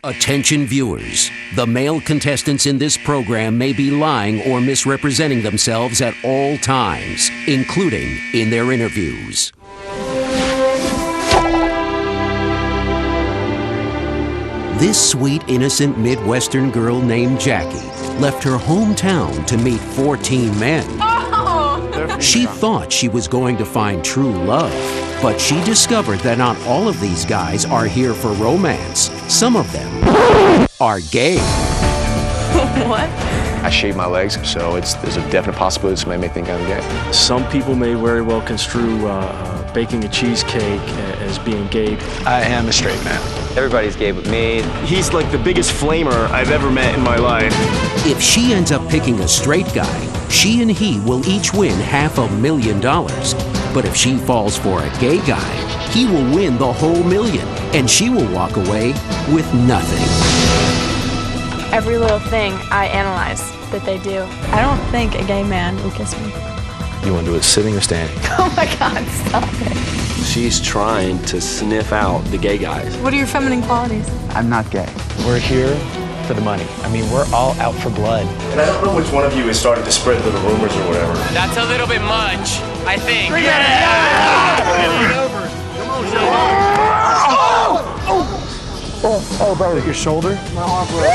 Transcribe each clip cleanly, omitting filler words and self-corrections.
Attention viewers, the male contestants in this program may be lying or misrepresenting themselves at all times, including in their interviews. This sweet, innocent Midwestern girl named Jackie left her hometown to meet 14 men. She thought she was going to find true love, but she discovered that not all of these guys are here for romance. Some of them are gay. What? I shave my legs, so there's a definite possibility somebody may think I'm gay. Some people may very well construe baking a cheesecake as being gay. I am a straight man. Everybody's gay but me. He's like the biggest flamer I've ever met in my life. If she ends up picking a straight guy, she and he will each win $500,000. But if she falls for a gay guy, he will win the whole million, and she will walk away with nothing. Every little thing I analyze that they do. I don't think a gay man will kiss me. You want to do it sitting or standing? Oh my God, stop it. She's trying to sniff out the gay guys. What are your feminine qualities? I'm not gay. We're here for the money. I mean, we're all out for blood. And I don't know which one of you is starting to spread little rumors or whatever. That's a little bit much, I think. Oh, brother, your shoulder? My arm broke.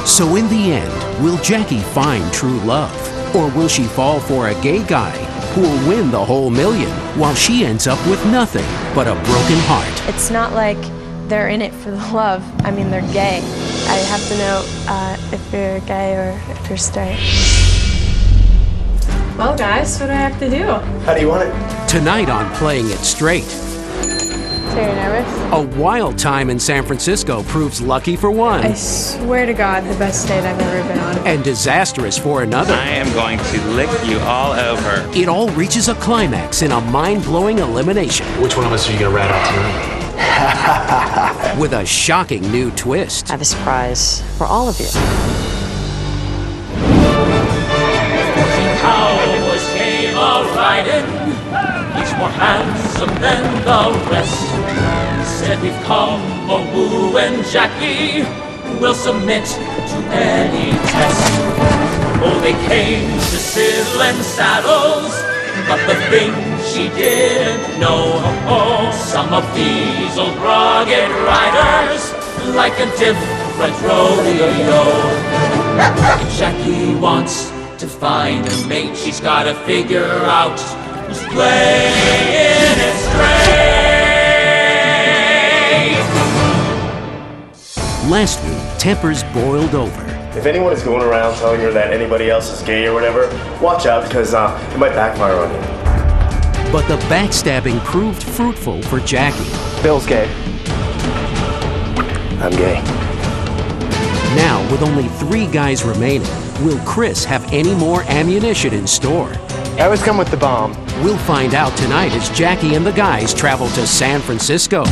So in the end, will Jackie find true love? Or will she fall for a gay guy who will win the whole million while she ends up with nothing but a broken heart? It's not like they're in it for the love. I mean, they're gay. I have to know if you're gay or if you're straight. Well, guys, what do I have to do? How do you want it? Tonight on Playing It Straight. So you're nervous? A wild time in San Francisco proves lucky for one. I swear to God, the best date I've ever been on. And disastrous for another. I am going to lick you all over. It all reaches a climax in a mind-blowing elimination. Which one of us are you going to rat out tonight? With a shocking new twist. I have a surprise for all of you. Cowboys came a-riding, each more handsome than the rest. Said we've come a wooing Jackie, we'll submit to any test. Oh, they came to sizzle and saddles, but the thing she didn't know, some of these old rugged riders like a different rodeo. If Jackie wants to find a mate, she's gotta figure out who's playing it straight. Last week, tempers boiled over. If anyone is going around telling her that anybody else is gay or whatever, watch out because it might backfire on you. But the backstabbing proved fruitful for Jackie. Bill's gay. I'm gay. Now, with only 3 guys remaining, will Chris have any more ammunition in store? I always come with the bomb. We'll find out tonight as Jackie and the guys travel to San Francisco.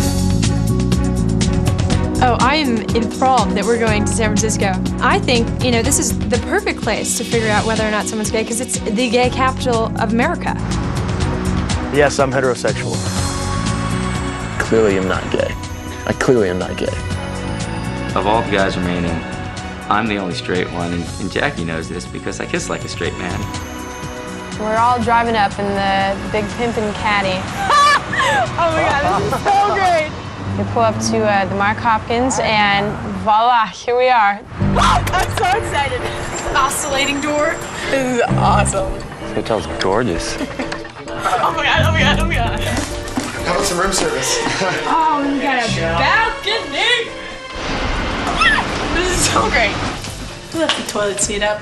Oh, I am enthralled that we're going to San Francisco. I think, this is the perfect place to figure out whether or not someone's gay because it's the gay capital of America. Yes, I'm heterosexual. Clearly I'm not gay. I clearly am not gay. Of all the guys remaining, I'm the only straight one, and Jackie knows this because I kiss like a straight man. We're all driving up in the big pimpin' caddy. Oh my God, this is so great. We pull up to the Mark Hopkins, and voila, here we are. I'm so excited. Oscillating door. This is awesome. This hotel's gorgeous. Oh my God, oh my God, oh my God. How about some room service? Oh, we got a balcony. This is so great. We left the toilet seat up.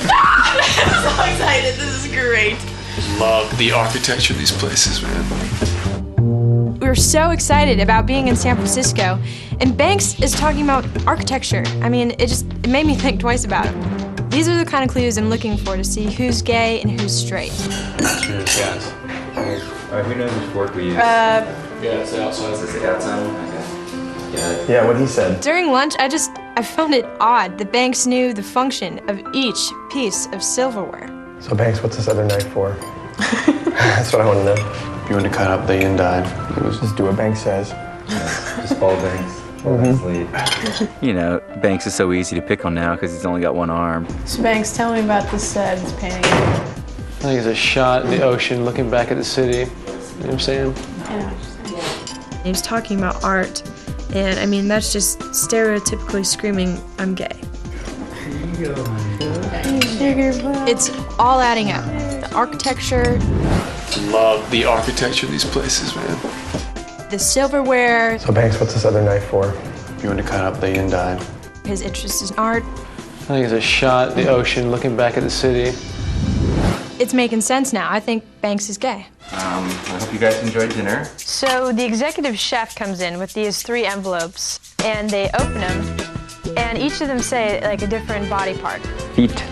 I'm so excited. This is great. Love the architecture of these places, man. We were so excited about being in San Francisco, and Banks is talking about architecture. I mean, it made me think twice about it. These are the kind of clues I'm looking for to see who's gay and who's straight. Cheers, guys. All right, who knows which fork we use? Yeah, it's outside. Is this the outside one? Okay. Got it. Yeah, what he said. During lunch, I found it odd that Banks knew the function of each piece of silverware. So, Banks, what's this other knife for? That's what I want to know. If you want to cut up the end, Just do what Banks says. Just follow Banks. You know, Banks is so easy to pick on now because he's only got one arm. So Banks, tell me about this painting. I think it's a shot in the ocean looking back at the city. You know what I'm saying? Yeah. He was talking about art, and I mean, that's just stereotypically screaming, I'm gay. It's all adding up. The architecture. Love the architecture of these places, man. The silverware. So Banks, what's this other knife for? You want to cut up the endive. His interest in art. I think it's a shot in the ocean looking back at the city. It's making sense now. I think Banks is gay. I hope you guys enjoyed dinner. So the executive chef comes in with these 3 envelopes, and they open them, and each of them say like a different body part. Feet.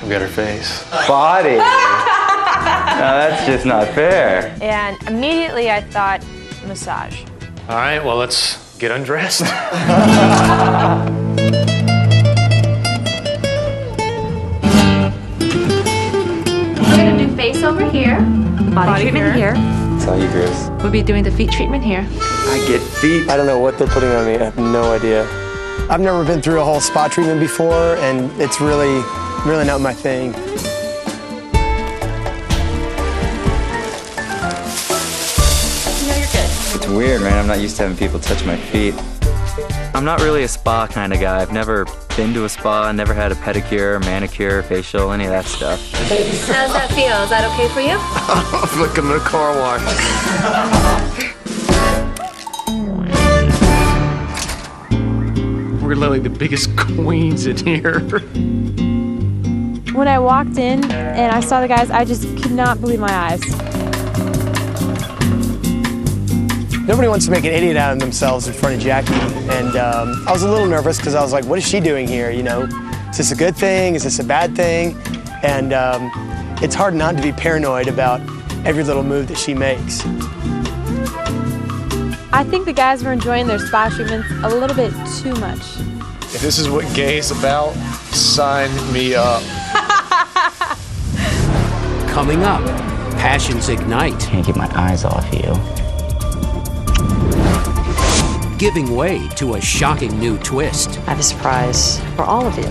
Look at her face. Body. No, that's just not fair. And immediately I thought, massage. All right, well, let's get undressed. We're gonna do face over here, body treatment here. That's all you girls. We'll be doing the feet treatment here. I get feet. I don't know what they're putting on me. I have no idea. I've never been through a whole spa treatment before, and it's really not my thing. It's weird, man. I'm not used to having people touch my feet. I'm not really a spa kind of guy. I've never been to a spa, never had a pedicure, manicure, facial, any of that stuff. How's that feel? Is that okay for you? I'm looking at a car wash. We're literally the biggest queens in here. When I walked in and I saw the guys, I just could not believe my eyes. Nobody wants to make an idiot out of themselves in front of Jackie, and I was a little nervous because I was like, what is she doing here, you know? Is this a good thing? Is this a bad thing? And it's hard not to be paranoid about every little move that she makes. I think the guys were enjoying their spa treatments a little bit too much. If this is what gay is about, sign me up. Coming up, passions ignite. Can't keep my eyes off you. Giving way to a shocking new twist. I have a surprise for all of you.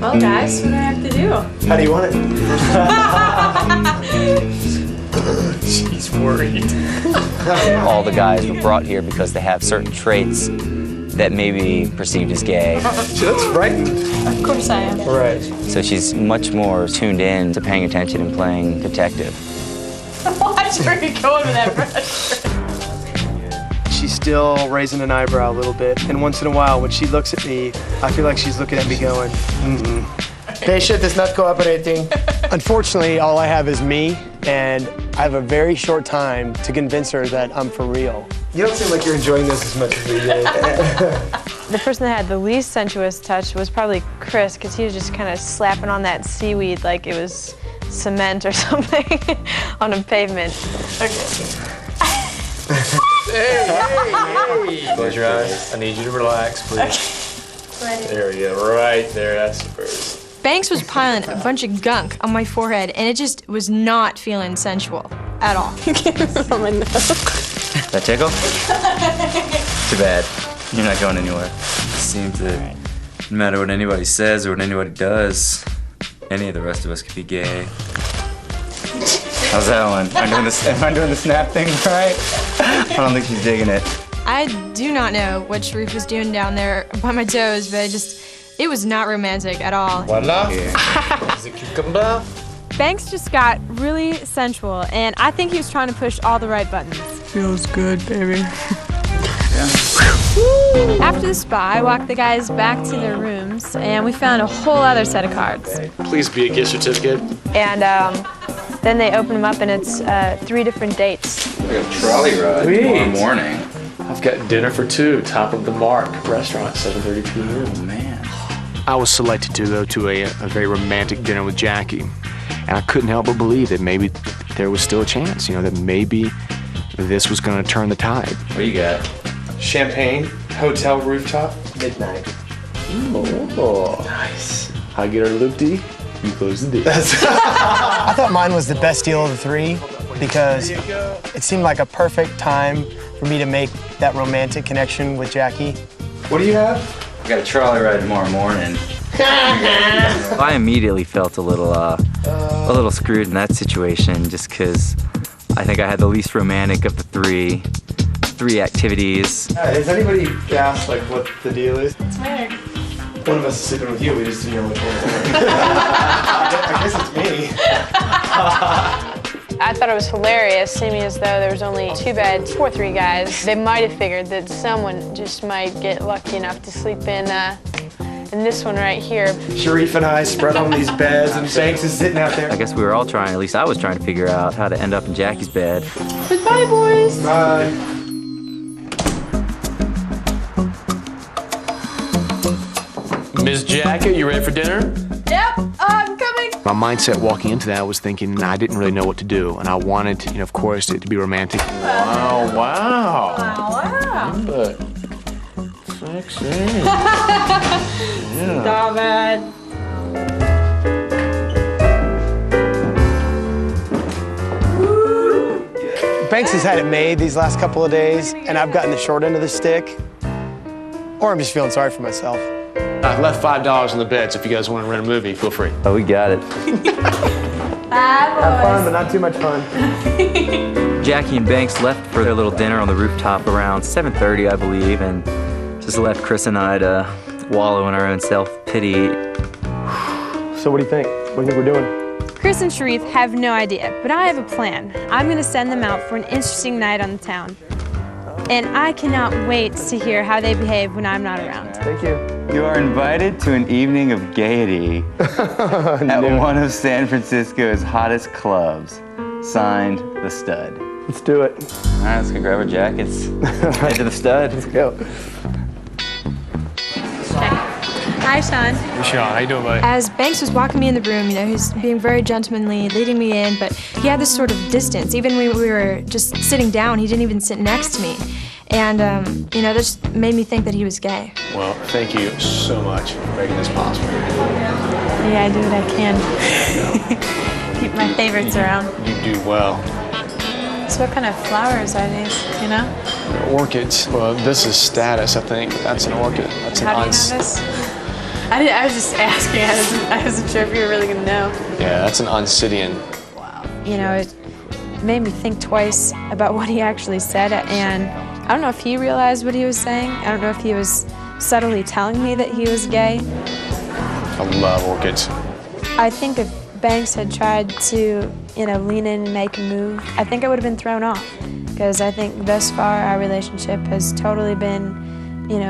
Well, guys, what do I have to do? How do you want it? She's worried. All the guys were brought here because they have certain traits that may be perceived as gay. That's frightened. Of course I am. Right. So she's much more tuned in to paying attention and playing detective. Watch where you're going with that pressure. She's still raising an eyebrow a little bit, and once in a while, when she looks at me, I feel like she's looking at me going, mm-mm. Patient is not cooperating. Unfortunately, all I have is me, and I have a very short time to convince her that I'm for real. You don't seem like you're enjoying this as much as we did. The person that had the least sensuous touch was probably Chris, because he was just kind of slapping on that seaweed like it was cement or something on a pavement. Okay. Hey. Close your eyes. I need you to relax, please. Okay. There we go. Right there. That's the first. Banks was piling a bunch of gunk on my forehead, and it just was not feeling sensual at all. On my nose. That tickle? Too bad. You're not going anywhere. It seems that no matter what anybody says or what anybody does, any of the rest of us could be gay. How's that one? Am I doing the snap thing right? I don't think she's digging it. I do not know what Sharif was doing down there by my toes, but it was not romantic at all. Voila. Is it cucumber? Banks just got really sensual, and I think he was trying to push all the right buttons. Feels good, baby. After the spa, I walked the guys back to their rooms, and we found a whole other set of cards. Please be a gift certificate. And then they open them up, and it's 3 different dates. We got a trolley ride tomorrow morning. I've got dinner for 2, Top of the Mark restaurant, 7:30 p.m. Oh, man. I was selected to go to a very romantic dinner with Jackie, and I couldn't help but believe that maybe there was still a chance, you know, that maybe this was going to turn the tide. What do you got? Champagne, hotel rooftop, midnight. Ooh. Nice. I get our loop-dee, you close the deal. I thought mine was the best deal of the three because it seemed like a perfect time for me to make that romantic connection with Jackie. What do you have? I got a trolley ride tomorrow morning. I immediately felt a little screwed in that situation just because I think I had the least romantic of the three activities. Has anybody asked like what the deal is? What's the matter? One of us is sleeping with you, we just didn't know which one. I guess it's me. I thought it was hilarious, seeming as though there was only 2 beds for 3 guys. They might have figured that someone just might get lucky enough to sleep in this one right here. Sharif and I spread on these beds, and Banks is sitting out there. I guess we were all trying, at least I was trying to figure out how to end up in Jackie's bed. Goodbye, boys. Bye. Miss Jackie, you ready for dinner? Yep, I'm coming. My mindset walking into that was thinking I didn't really know what to do, and I wanted, of course, it to be romantic. Wow, wow. Wow. But sexy. Yeah. Stop it. Banks has had it made these last couple of days, and I've gotten the short end of the stick. Or I'm just feeling sorry for myself. I left $5 on the bed, so if you guys want to rent a movie, feel free. Oh, we got it. Have fun, but not too much fun. Jackie and Banks left for their little dinner on the rooftop around 7:30, I believe, and just left Chris and I to wallow in our own self-pity. So what do you think? What do you think we're doing? Chris and Sharif have no idea, but I have a plan. I'm going to send them out for an interesting night on the town. And I cannot wait to hear how they behave when I'm not around. Thank you. You are invited to an evening of gaiety at one of San Francisco's hottest clubs. Signed, The Stud. Let's do it. All right, let's go grab our jackets. Head to The Stud. Let's go. Hi, Sean. Hey, Sean, how you doing, buddy? As Banks was walking me in the room, he's being very gentlemanly, leading me in, but he had this sort of distance. Even when we were just sitting down, he didn't even sit next to me. And, that just made me think that he was gay. Well, thank you so much for making this possible. Yeah, I do what I can. Keep my favorites around. You do well. So what kind of flowers are these, you know? Orchids. Well, this is status, I think. That's an orchid. That's How do you know this? I was just asking. I wasn't sure if you were really going to know. Yeah, that's an Oncidian. Wow. It made me think twice about what he actually said, and I don't know if he realized what he was saying. I don't know if he was subtly telling me that he was gay. I love orchids. I think if Banks had tried to, lean in and make a move, I think I would have been thrown off. Because I think thus far our relationship has totally been,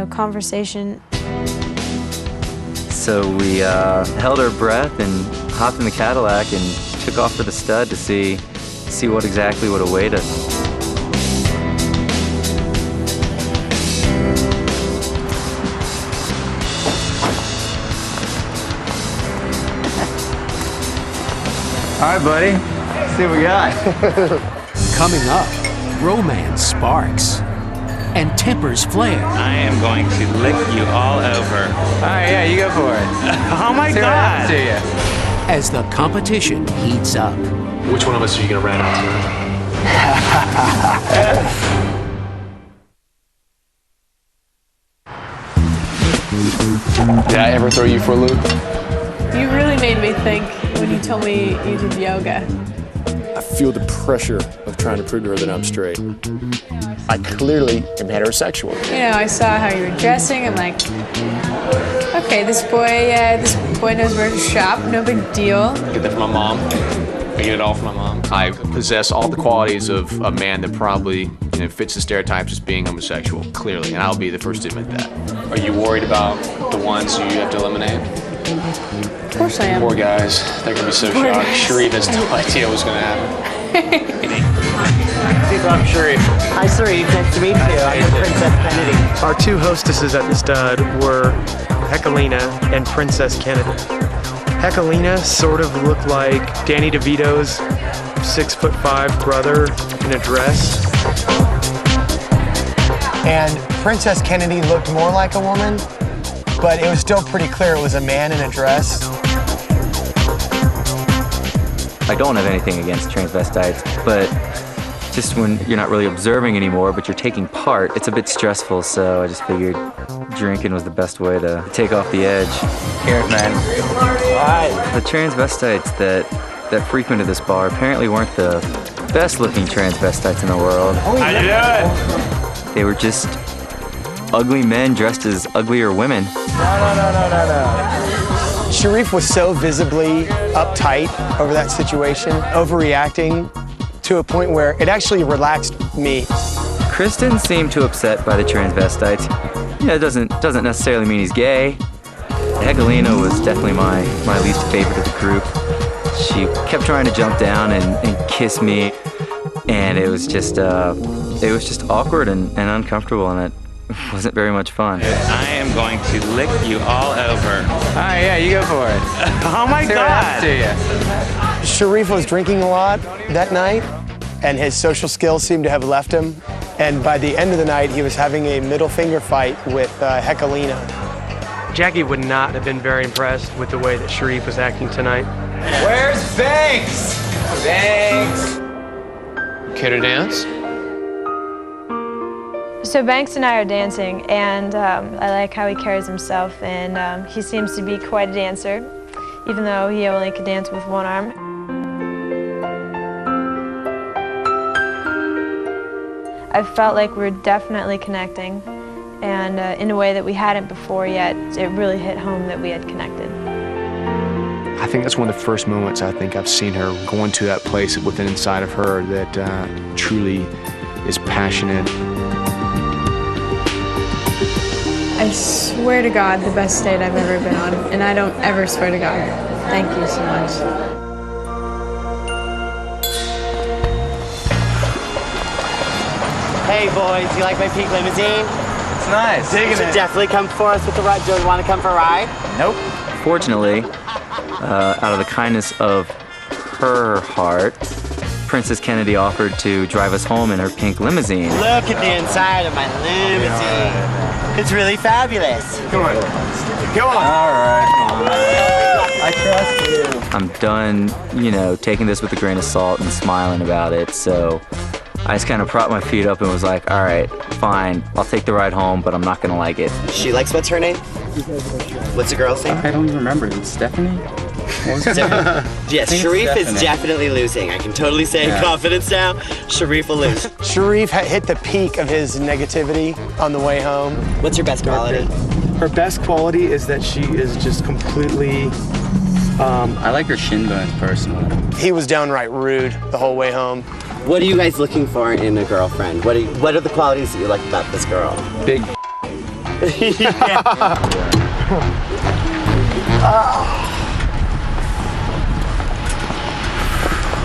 conversation. So we held our breath and hopped in the Cadillac and took off for The Stud to see what exactly would await us. All right, buddy. Let's see what we got. Coming up, romance sparks and tempers flare. I am going to lick you all over. All right, yeah, you go for it. Oh my See what happens God! to you. As the competition heats up. Which one of us are you going to rat out tonight? Did I ever throw you for a loop? You really made me think when you told me you did yoga. I feel the pressure of trying to prove to her that I'm straight. I clearly am heterosexual. I saw how you were dressing. I'm like, okay, this boy knows where to shop. No big deal. I get that from my mom. I get it all from my mom. I possess all the qualities of a man that probably fits the stereotypes as being homosexual, clearly, and I'll be the first to admit that. Are you worried about the ones who you have to eliminate? Of course I am. Poor guys. They're going to be so Poor shocked. guys. Sharif has no idea what's going to happen. I'm Sharif. Hi, Sharif. Nice to meet you. I'm with Princess Kennedy. Our two hostesses at the Stud were Hechelina and Princess Kennedy. Hechelina sort of looked like Danny DeVito's 6'5" brother in a dress. And Princess Kennedy looked more like a woman, but it was still pretty clear it was a man in a dress. I don't have anything against transvestites, but just when you're not really observing anymore, but you're taking part, it's a bit stressful, so I just figured drinking was the best way to take off the edge. Cheers, man. All right. The transvestites that frequented this bar apparently weren't the best-looking transvestites in the world. How you doing? They were just ugly men dressed as uglier women. No. Sharif was so visibly uptight over that situation, overreacting to a point where it actually relaxed me. Chris didn't seem too upset by the transvestites. Yeah, it doesn't necessarily mean he's gay. Hegelina was definitely my least favorite of the group. She kept trying to jump down and kiss me, and it was just awkward and uncomfortable, and it wasn't very much fun. I am going to lick you all over. All right, yeah, you go for it. Oh my God! To you. Sharif was drinking a lot that night, and his social skills seemed to have left him. And by the end of the night, he was having a middle finger fight with Hekelina. Jackie would not have been very impressed with the way that Sharif was acting tonight. Where's Banks? Banks! Care to dance? So Banks and I are dancing, and I like how he carries himself, and he seems to be quite a dancer, even though he only could dance with one arm. I felt like we were definitely connecting, and in a way that we hadn't before yet. It really hit home that we had connected. I think that's one of the first moments I think I've seen her go into that place within inside of her that truly is passionate. I swear to God, the best date I've ever been on, and I don't ever swear to God. Thank you so much. Hey boys, you like my pink limousine? It's nice. You should definitely come for us with the ride. Do you want to come for a ride? Nope. Fortunately, out of the kindness of her heart, Princess Kennedy offered to drive us home in her pink limousine. Look at the inside of my limousine. It's really fabulous. Come on. Go on. All right, fine. I trust you. I'm done, taking this with a grain of salt and smiling about it, so I just kind of propped my feet up and was like, all right, fine, I'll take the ride home, but I'm not gonna like it. She likes, what's her name? What's the girl's name? I don't even remember. Is it Stephanie? Yes, Sharif is definitely losing. I can totally say in confidence now, Sharif will lose. Sharif hit the peak of his negativity on the way home. What's your best quality? Her best quality is that she is just completely... I like her shin bones personally. He was downright rude the whole way home. What are you guys looking for in a girlfriend? What are the qualities that you like about this girl? Big.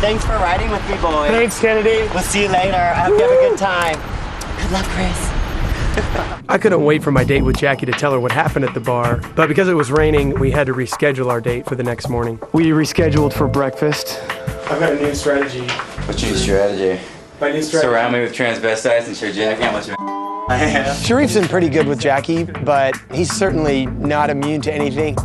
Thanks for riding with me, boys. Thanks, Kennedy. We'll see you later. I hope you have a good time. Good luck, Chris. I couldn't wait for my date with Jackie to tell her what happened at the bar, but because it was raining, we had to reschedule our date for the next morning. We rescheduled for breakfast. I've got a new strategy. What's your strategy? My new strategy. Surround me with transvestites and show Jackie how much I have. Sharif's been pretty good with Jackie, but he's certainly not immune to anything.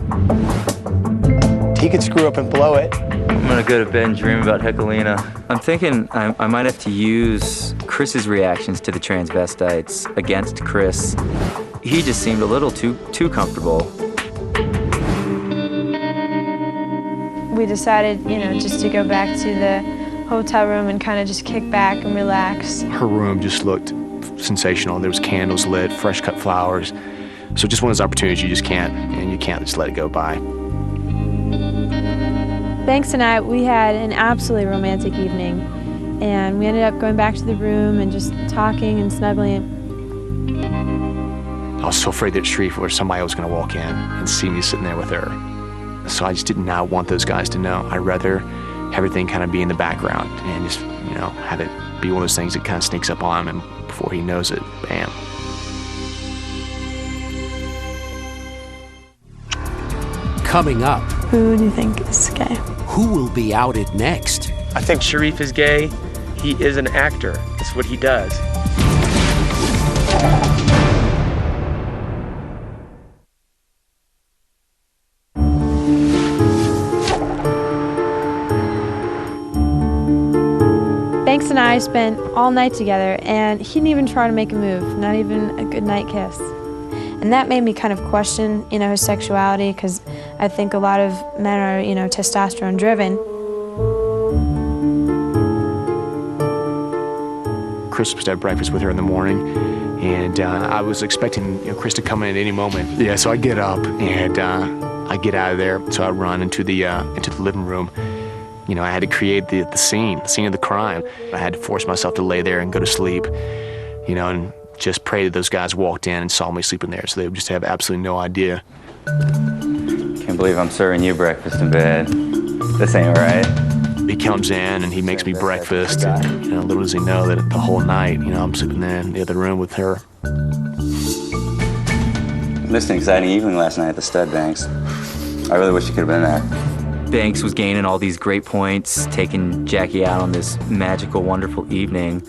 He could screw up and blow it. I'm gonna go to bed and dream about Hekelina. I'm thinking I might have to use Chris's reactions to the transvestites against Chris. He just seemed a little too comfortable. We decided, just to go back to the hotel room and kind of just kick back and relax. Her room just looked sensational. There was candles lit, fresh cut flowers. So just one of those opportunities you just can't just let it go by. Banks and I, we had an absolutely romantic evening, and we ended up going back to the room and just talking and snuggling. I was so afraid that Sharif or somebody was going to walk in and see me sitting there with her. So I just did not want those guys to know. I'd rather have everything kind of be in the background and just, have it be one of those things that kind of sneaks up on him, and before he knows it, bam. Coming up, Who do you think is gay? who will be outed next? I think Sharif is gay. He is an actor. That's what he does. Banks and I spent all night together, and he didn't even try to make a move, not even a goodnight kiss. And that made me kind of question, his sexuality, because I think a lot of men are, testosterone driven. Chris was to have breakfast with her in the morning, and I was expecting Chris to come in at any moment. Yeah, so I get up and I get out of there. So I run into the living room. I had to create the scene of the crime. I had to force myself to lay there and go to sleep, and just pray that those guys walked in and saw me sleeping there, so they would just have absolutely no idea. Can't believe I'm serving you breakfast in bed. This ain't right. He comes in and he makes me breakfast, and little does he know that the whole night, I'm sleeping there in the other room with her. Missed an exciting evening last night at the stud, Banks. I really wish you could have been there. Banks was gaining all these great points, taking Jackie out on this magical, wonderful evening.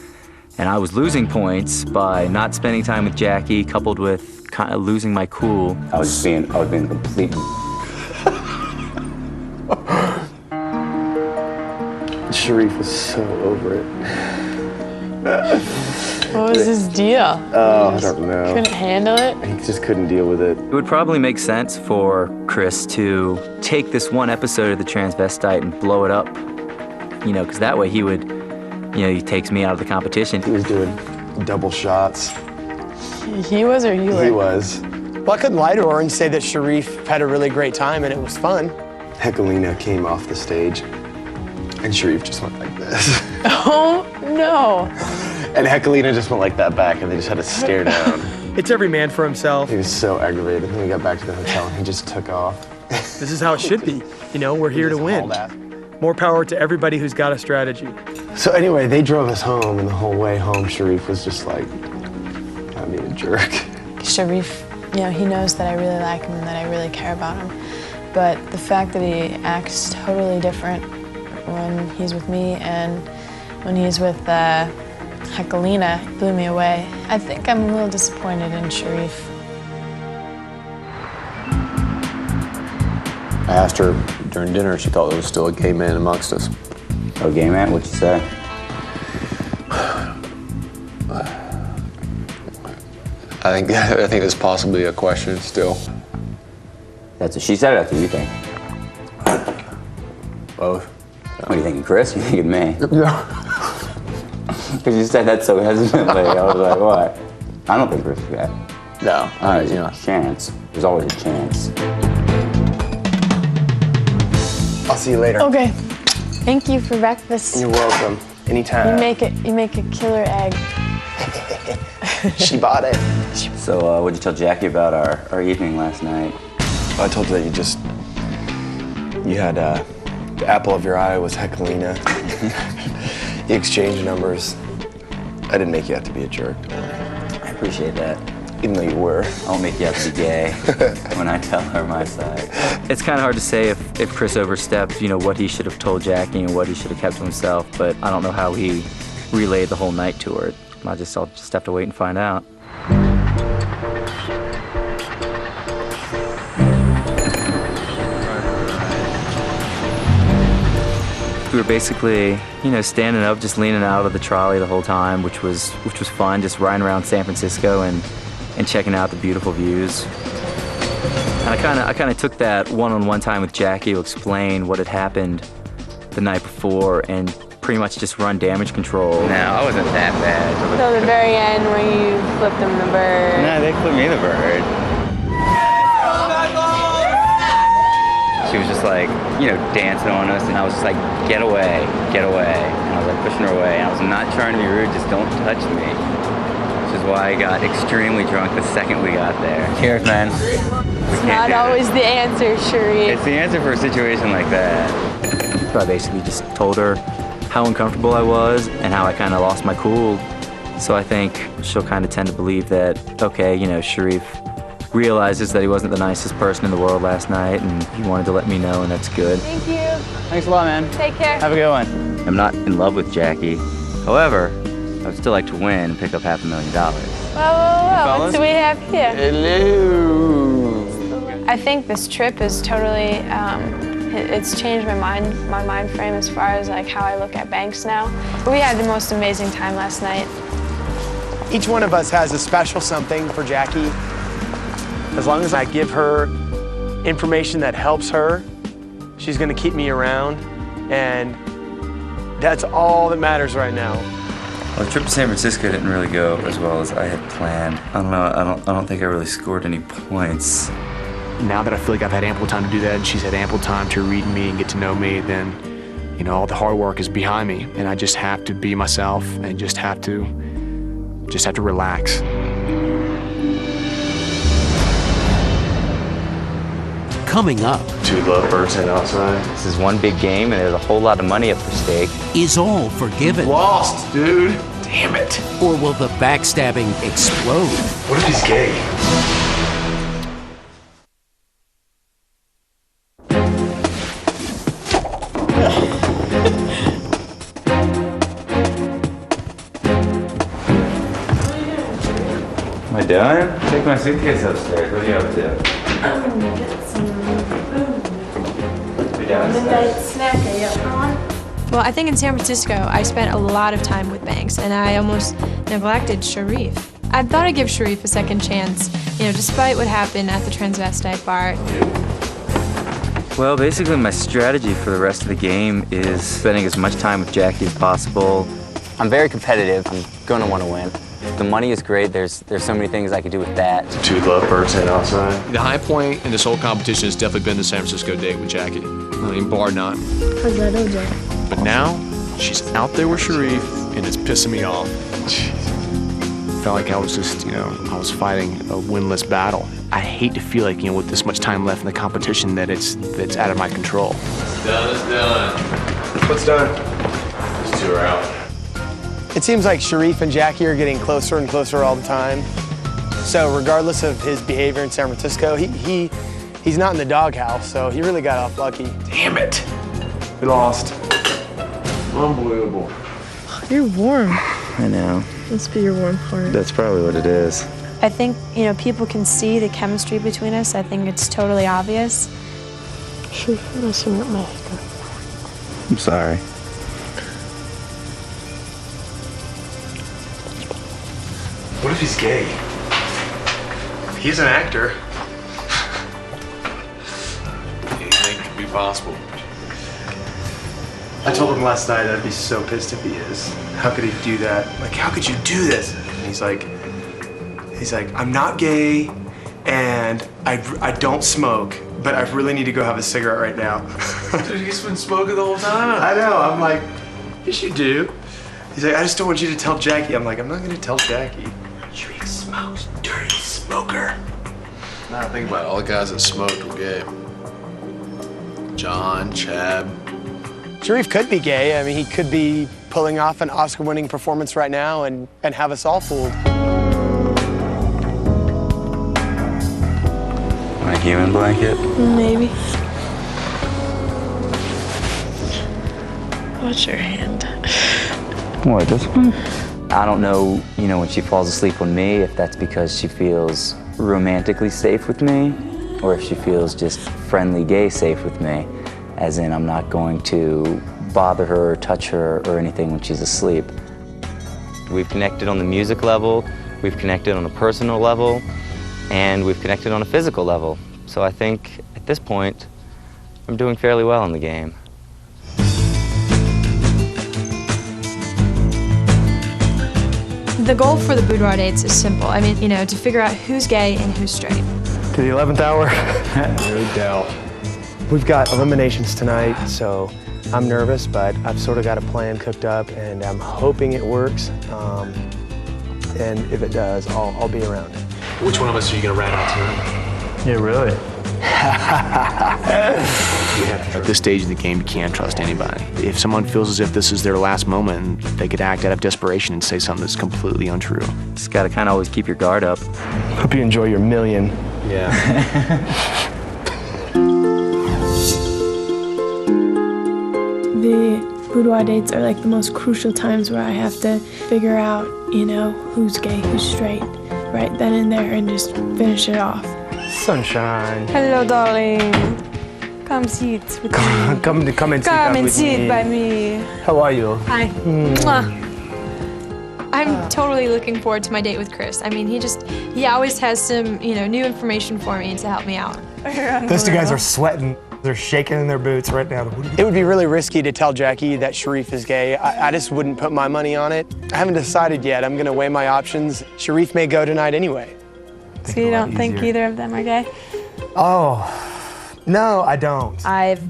And I was losing points by not spending time with Jackie, coupled with kind of losing my cool. I was being complete. Sharif was so over it. What was his deal? Oh, I don't know. Couldn't handle it? He just couldn't deal with it. It would probably make sense for Chris to take this one episode of The Transvestite and blow it up, because that way he would, he takes me out of the competition. He was doing double shots. He was or you were? He was. Well, I couldn't lie to her and say that Sharif had a really great time and it was fun. Heckelina came off the stage and Sharif just went like this. Oh, no. And Heckelina just went like that back, and they just had to stare down. It's every man for himself. He was so aggravated. Then we got back to the hotel, and he just took off. This is how it should be. We're here to win. More power to everybody who's got a strategy. So anyway, they drove us home, and the whole way home, Sharif was just like, I'm being a jerk. Sharif, he knows that I really like him and that I really care about him. But the fact that he acts totally different when he's with me and when he's with Heckelina blew me away. I think I'm a little disappointed in Sharif. I asked her during dinner, she thought there was still a gay man amongst us. Oh, gay man? What'd you say? I think there's possibly a question still. That's what she said, that's what you think. Both. What are you thinking, Chris? You thinking me? No. Because you said that so hesitantly. I was like, what? I don't think Chris is gay. No. There's a chance. There's always a chance. I'll see you later. Okay. Thank you for breakfast. You're welcome. Anytime. You make a killer egg. She bought it. So, what'd you tell Jackie about our evening last night? I told her that you had the apple of your eye was Heckelina. You exchanged numbers. I didn't make you have to be a jerk. I appreciate that. Even though you were. I won't make you have to be gay when I tell her my side. It's kind of hard to say if Chris overstepped, what he should have told Jackie and what he should have kept to himself, but I don't know how he relayed the whole night to her. I'll just have to wait and find out. We were basically, standing up, just leaning out of the trolley the whole time, which was fun, just riding around San Francisco and checking out the beautiful views. And I kind of took that one-on-one time with Jackie to explain what had happened the night before and pretty much just run damage control. No, I wasn't that bad. Till the very end where you flipped them the bird. No, they flipped me the bird. She was just like, dancing on us, and I was just like, get away, get away. And I was like pushing her away, and I was not trying to be rude, just don't touch me. Which is why I got extremely drunk the second we got there. Cheers, man. It's not always the answer, Sharif. It's the answer for a situation like that. So I basically just told her how uncomfortable I was and how I kind of lost my cool. So I think she'll kind of tend to believe that, okay, Sharif realizes that he wasn't the nicest person in the world last night, and he wanted to let me know, and that's good. Thank you. Thanks a lot, man. Take care. Have a good one. I'm not in love with Jackie. However, I would still like to win and pick up $500,000. Whoa. What do we have here? Hello. I think this trip is totally It's changed my mind frame as far as like how I look at Banks now. We had the most amazing time last night. Each one of us has a special something for Jackie. As long as I give her information that helps her, she's gonna keep me around, and that's all that matters right now. Well, the trip to San Francisco didn't really go as well as I had planned. I don't know, I don't think I really scored any points. Now that I feel like I've had ample time to do that and she's had ample time to read me and get to know me, then, you know, all the hard work is behind me and I just have to be myself and just have to relax. Coming up. Two lovebirds head outside. This is one big game and there's a whole lot of money up for stake. Is all forgiven? Lost, dude. Damn it. Or will the backstabbing explode? What if he's gay? Am I done? Take my suitcase upstairs. What are you up to? I'm gonna get some food. Be done. Midnight snack, are you up for one? Well, I think in San Francisco, I spent a lot of time with Banks, and I almost neglected Sharif. I thought I'd give Sharif a second chance, you know, despite what happened at the transvestite bar. Well, basically my strategy for the rest of the game is spending as much time with Jackie as possible. I'm very competitive. I'm gonna want to win. The money is great. There's so many things I could do with that. Two lovebirds head outside. The high point in this whole competition has definitely been the San Francisco date with Jackie. I mean, bar none. How's that, OJ? But now, she's out there with Sharif, and it's pissing me off. Felt like I was just, you know, I was fighting a winless battle. I hate to feel like, you know, with this much time left in the competition that it's out of my control. It's done. What's done? These two are out. It seems like Sharif and Jackie are getting closer and closer all the time. So regardless of his behavior in San Francisco, he's not in the doghouse, so he really got off lucky. Damn it. We lost. Unbelievable. You're warm. I know. Must be your warm heart. That's probably what it is. I think, you know, people can see the chemistry between us. I think it's totally obvious. Sharif, I'm messing with my hair. I'm sorry. What if he's gay? He's an actor. Anything could be possible. I told him last night I'd be so pissed if he is. How could he do that? Like, how could you do this? And he's like, I'm not gay, and I don't smoke, but I really need to go have a cigarette right now. Dude, he's been smoking the whole time. I know. I'm like, yes, you do. He's like, I just don't want you to tell Jackie. I'm like, I'm not gonna tell Jackie. Sharif smokes, dirty smoker. Now think about it, all the guys that smoked were gay. John, Chad. Sharif could be gay. I mean, he could be pulling off an Oscar-winning performance right now and have us all fooled. My human blanket? Maybe. What's your hand? What, this one? I don't know, you know, when she falls asleep on me, if that's because she feels romantically safe with me, or if she feels just friendly gay safe with me, as in I'm not going to bother her or touch her or anything when she's asleep. We've connected on the music level, we've connected on a personal level, and we've connected on a physical level. So I think at this point, I'm doing fairly well in the game. The goal for the boudoir dates is simple. I mean, you know, to figure out who's gay and who's straight. To the 11th hour. No doubt. We've got eliminations tonight, so I'm nervous, but I've sort of got a plan cooked up, and I'm hoping it works. And if it does, I'll be around. Which one of us are you gonna rat out tonight? Yeah, really? At this stage of the game, you can't trust anybody. If someone feels as if this is their last moment, they could act out of desperation and say something that's completely untrue. Just gotta kind of always keep your guard up. Hope you enjoy your million. Yeah. The boudoir dates are like the most crucial times where I have to figure out, you know, who's gay, who's straight, right then and there, and just finish it off. Sunshine. Hello, darling. Come sit with me. Come and sit Come down and with sit me. by me. How are you? Hi. Mwah. I'm totally looking forward to my date with Chris. I mean, he always has some, new information for me to help me out. Those two guys are sweating. They're shaking in their boots right now. It would be really risky to tell Jackie that Sharif is gay. I just wouldn't put my money on it. I haven't decided yet. I'm gonna weigh my options. Sharif may go tonight anyway. So you don't think either of them are gay? Oh, no, I don't. I've,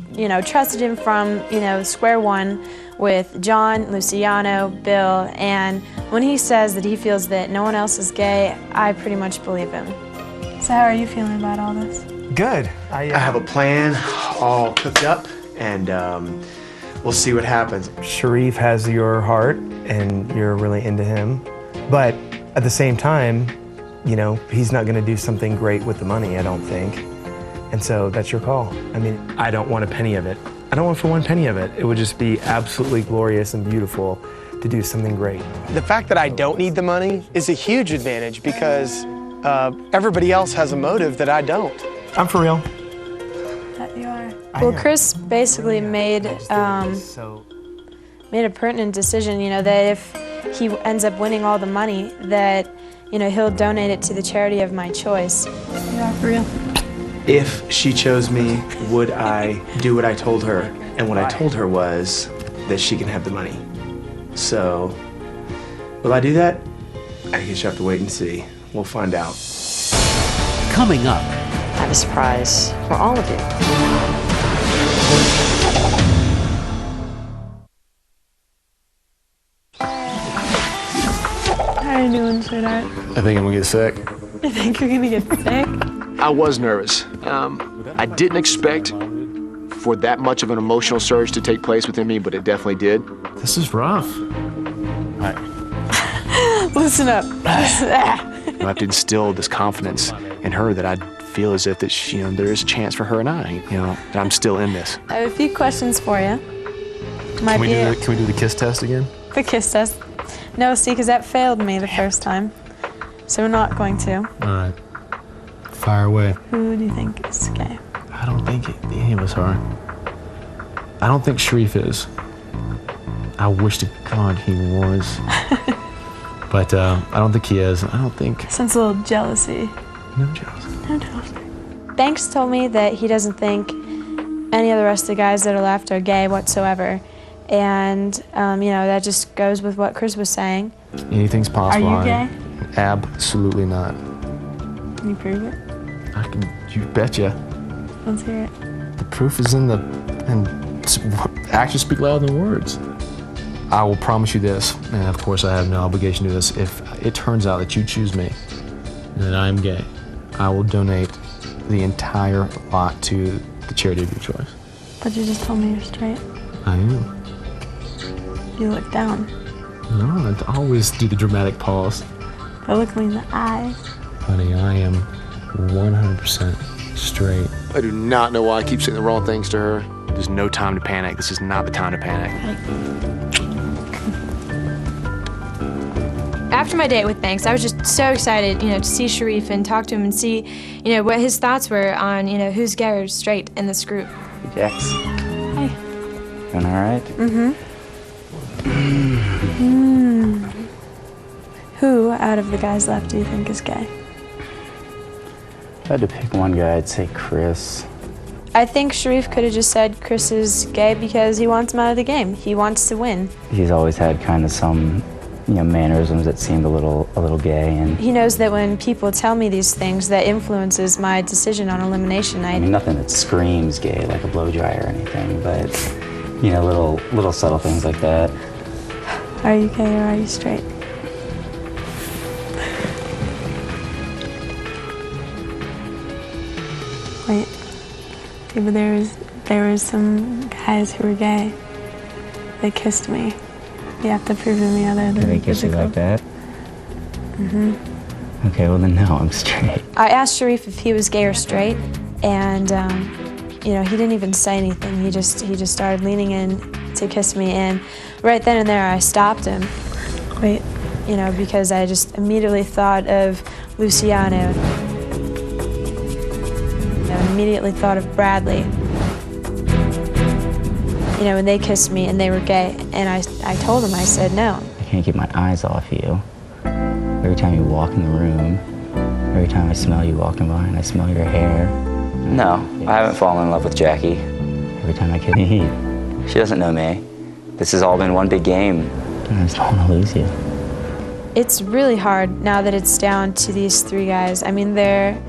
trusted him from, square one with John, Luciano, Bill, and when he says that he feels that no one else is gay, I pretty much believe him. So how are you feeling about all this? Good. I have a plan all cooked up, and we'll see what happens. Sharif has your heart, and you're really into him. But at the same time, he's not going to do something great with the money, I don't think. And so that's your call. I mean, I don't want a penny of it. I don't want for one penny of it. It would just be absolutely glorious and beautiful to do something great. The fact that I don't need the money is a huge advantage because everybody else has a motive that I don't. I'm for real. That you are. Well, Chris basically made a pertinent decision, that if he ends up winning all the money, that, he'll donate it to the charity of my choice. You are for real. If she chose me, would I do what I told her? And what I told her was that she can have the money. So, will I do that? I guess you have to wait and see. We'll find out. Coming up. I have a surprise for all of you. How are you doing, sweetheart? I think I'm gonna get sick. You think you're gonna get sick? I was nervous. I didn't expect for that much of an emotional surge to take place within me, but it definitely did. This is rough. Listen up. I have to instill this confidence in her that I feel as if that there is a chance for her and I, that I'm still in this. I have a few questions for you. Can we do the kiss test again? The kiss test? No, see, because that failed me the first time. So we're not going to. All right. Fire away. Who do you think is gay? I don't think any of us are. I don't think Sharif is. I wish to God he was. But I don't think he is. I don't think. Sense a little jealousy. No jealousy. No jealousy. Banks told me that he doesn't think any of the rest of the guys that are left are gay whatsoever. And, that just goes with what Chris was saying. Anything's possible. Are you gay? Absolutely not. Can you prove it? You betcha. Let's hear it. The proof is in actions speak louder than words. I will promise you this, and of course I have no obligation to do this, if it turns out that you choose me and that I'm gay, I will donate the entire lot to the charity of your choice. But you just told me you're straight. I am. You look down. No, I always do the dramatic pause. But look me in the eye. Honey, I am 100% straight. I do not know why I keep saying the wrong things to her. There's no time to panic. This is not the time to panic. After my date with Banks, I was just so excited, to see Sharif and talk to him and see, what his thoughts were on, who's gay or straight in this group. Jax. Hey. Doing all right? Who out of the guys left do you think is gay? If I had to pick one guy, I'd say Chris. I think Sharif could have just said Chris is gay because he wants him out of the game. He wants to win. He's always had kind of some, mannerisms that seemed a little gay, and he knows that when people tell me these things, that influences my decision on elimination night. I mean, nothing that screams gay, like a blow dry or anything, but little subtle things like that. Are you gay or are you straight? Wait. Yeah, but there was some guys who were gay. They kissed me. You have to prove to me other than Did they kiss you like that? Mm-hmm. Okay, well then no, I'm straight. I asked Sharif if he was gay or straight, and he didn't even say anything. He just started leaning in to kiss me, and right then and there I stopped him. Wait. Because I just immediately thought of Luciano. I immediately thought of Bradley. you know, when they kissed me and they were gay, and I told them, I said no. I can't keep my eyes off you. Every time you walk in the room, every time I smell you walking by and I smell your hair. No, I haven't fallen in love with Jackie. Every time I kiss you. She doesn't know me. This has all been one big game. I just don't want to lose you. It's really hard now that it's down to these 3 guys. I mean, they're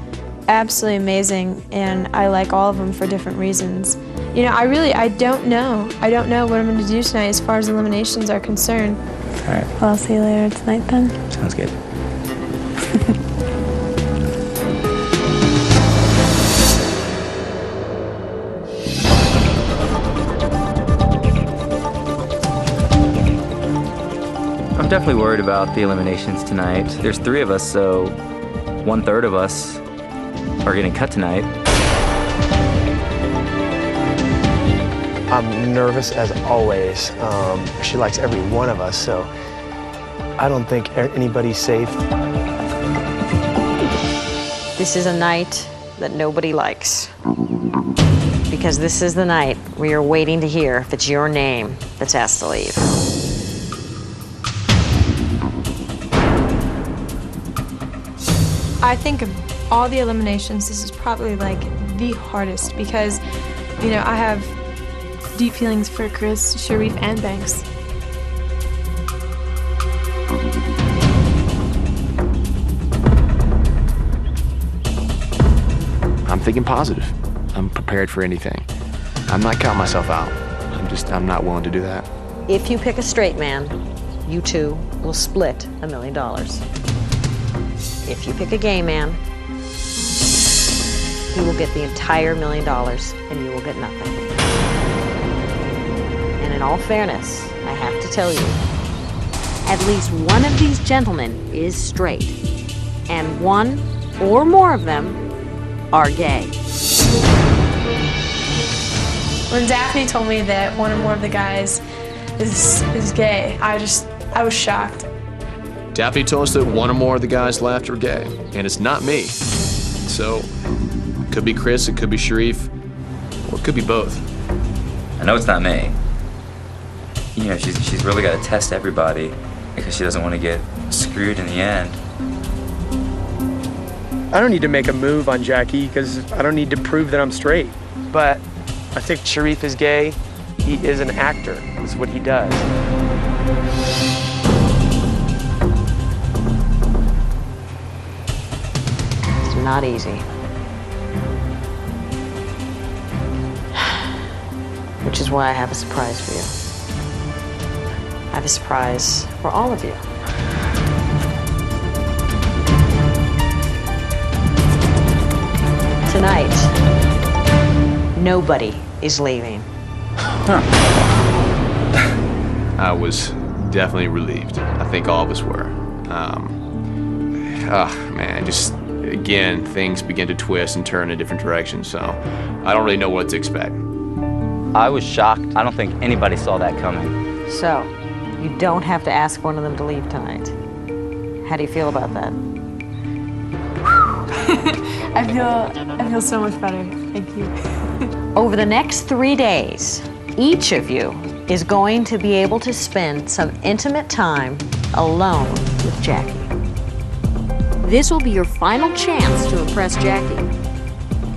absolutely amazing, and I like all of them for different reasons. You know, I don't know. I don't know what I'm going to do tonight as far as eliminations are concerned. All right. Well, I'll see you later tonight then. Sounds good. I'm definitely worried about the eliminations tonight. There's 3 of us, so 1/3 of us are getting cut tonight. I'm nervous as always. She likes every one of us, so I don't think anybody's safe. This is a night that nobody likes. Because this is the night where you're waiting to hear if it's your name that's asked to leave. I think of all the eliminations, this is probably like the hardest because, you know, I have deep feelings for Chris, Sharif, and Banks. I'm thinking positive. I'm prepared for anything. I'm not counting myself out. I'm not willing to do that. If you pick a straight man, you two will split $1 million. If you pick a gay man, he will get the entire $1 million and you will get nothing. And in all fairness, I have to tell you, at least one of these gentlemen is straight, and one or more of them are gay. When Daphne told me that one or more of the guys is gay, I was shocked. Daphne told us that one or more of the guys left are gay, and it's not me. So, it could be Chris, it could be Sharif, or it could be both. I know it's not me. You know, she's really got to test everybody because she doesn't want to get screwed in the end. I don't need to make a move on Jackie because I don't need to prove that I'm straight. But I think Sharif is gay. He is an actor. That's what he does. It's not easy. Which is why I have a surprise for you. I have a surprise for all of you. Tonight, nobody is leaving. I was definitely relieved. I think all of us were. Man, just again, things begin to twist and turn in different directions, so I don't really know what to expect. I was shocked. I don't think anybody saw that coming. So, you don't have to ask one of them to leave tonight. How do you feel about that? I feel so much better. Thank you. Over the next 3 days, each of you is going to be able to spend some intimate time alone with Jackie. This will be your final chance to impress Jackie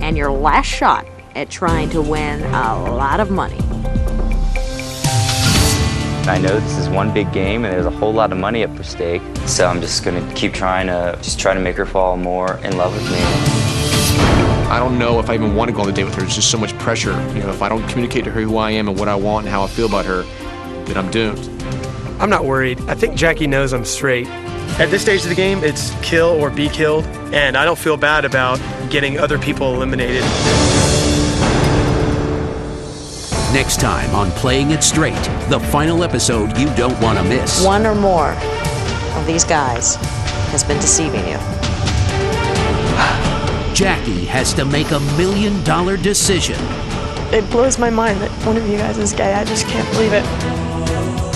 and your last shot at trying to win a lot of money. I know this is one big game and there's a whole lot of money up for stake, so I'm just gonna keep trying to make her fall more in love with me. I don't know if I even want to go on the date with her. There's just so much pressure. You know, if I don't communicate to her who I am and what I want and how I feel about her, then I'm doomed. I'm not worried. I think Jackie knows I'm straight. At this stage of the game, it's kill or be killed, and I don't feel bad about getting other people eliminated. Next time on Playing It Straight, the final episode you don't want to miss. One or more of these guys has been deceiving you. Jackie has to make $1 million decision. It blows my mind that one of you guys is gay. I just can't believe it.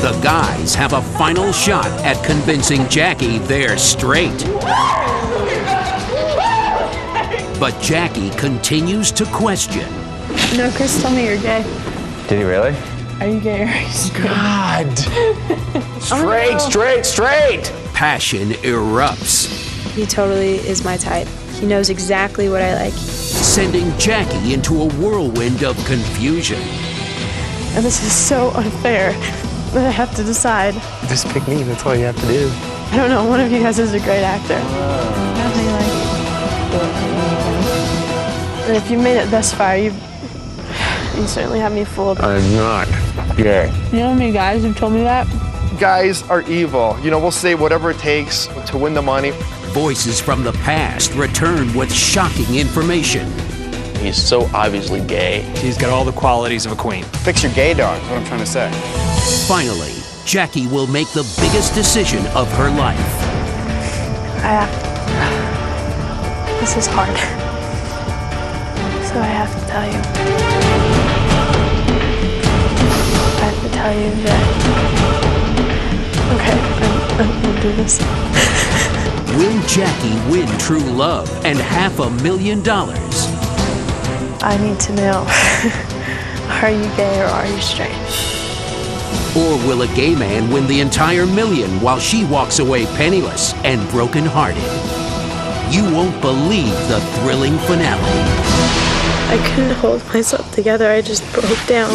The guys have a final shot at convincing Jackie they're straight. But Jackie continues to question. No, Chris told me you're gay. Did he really? Are you gay or are you straight? God. Straight. Passion erupts, He totally is my type. He knows exactly what I like. sending Jackie into a whirlwind of confusion. And this is so unfair that I have to decide. Just pick me, that's all you have to do. I don't know, one of you guys is a great actor. And if you made it thus far, you certainly have me fooled. I'm not gay. You know how many guys have told me that? Guys are evil. You know, we'll say whatever it takes to win the money. Voices from the past return with shocking information. He's so obviously gay. He's got all the qualities of a queen. Fix your gaydar, is what I'm trying to say. Finally, Jackie will make the biggest decision of her life. This is hard. So I have to tell you. I have to tell you that. Okay, I'm gonna do this. Will Jackie win true love and $500,000? I need to know. Are you gay or are you straight? Or will a gay man win the entire million while she walks away penniless and brokenhearted? You won't believe the thrilling finale. I couldn't hold myself together. I just broke down.